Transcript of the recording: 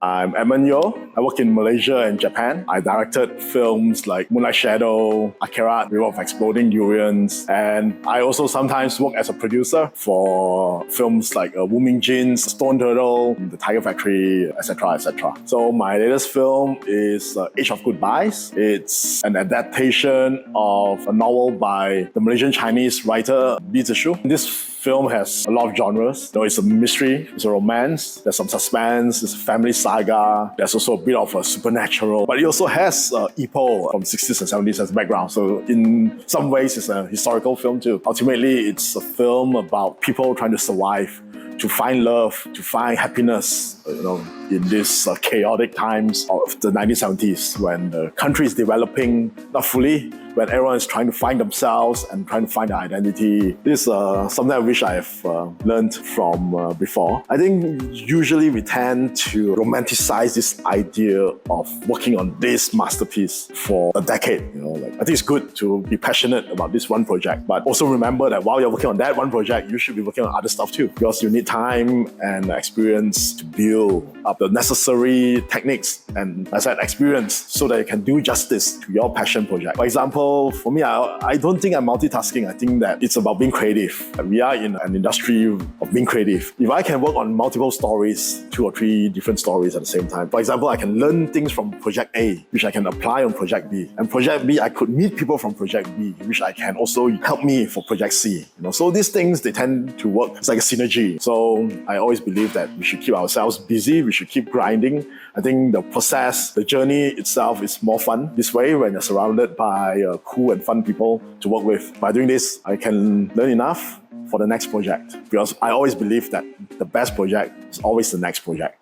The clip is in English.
I'm Edmund Yeo. I work in Malaysia and Japan. I directed films like Moonlight Shadow, Akira, River of Exploding Durians, and I also sometimes work as a producer for films like Wu Ming Jin's Stone Turtle, The Tiger Factory, etc., etc. So my latest film is Age of Goodbyes. It's an adaptation of a novel by the Malaysian Chinese writer Li Zi Shu. This film has a lot of genres. It's a mystery, it's a romance, there's some suspense, it's a family saga, there's also a bit of a supernatural, but it also has Ipoh from 60s and 70s as background. So in some ways, it's a historical film too. Ultimately, it's a film about people trying to survive, to find love, to find happiness, in these chaotic times of the 1970s when the country is developing, not fully, when everyone is trying to find themselves and trying to find their identity. This is something I wish I have learned from before. I think usually we tend to romanticize this idea of working on this masterpiece for a decade. I think it's good to be passionate about this one project, but also remember that while you're working on that one project, you should be working on other stuff too, because you need time and experience to build up the necessary techniques and, as I said, experience so that you can do justice to your passion project. For example, for me, I don't think I'm multitasking. I think that it's about being creative. We are in an industry of being creative. If I can work on multiple stories, 2 or 3 different stories at the same time, for example, I can learn things from project A, which I can apply on project B. And project B, I could meet people from project B, which I can also help me for project C. So these things, they tend to work. It's like a synergy. So I always believe that we should keep ourselves busy. We should keep grinding. I think the process, the journey itself is more fun this way when you're surrounded by cool and fun people to work with. By doing this, I can learn enough for the next project, because I always believe that the best project is always the next project.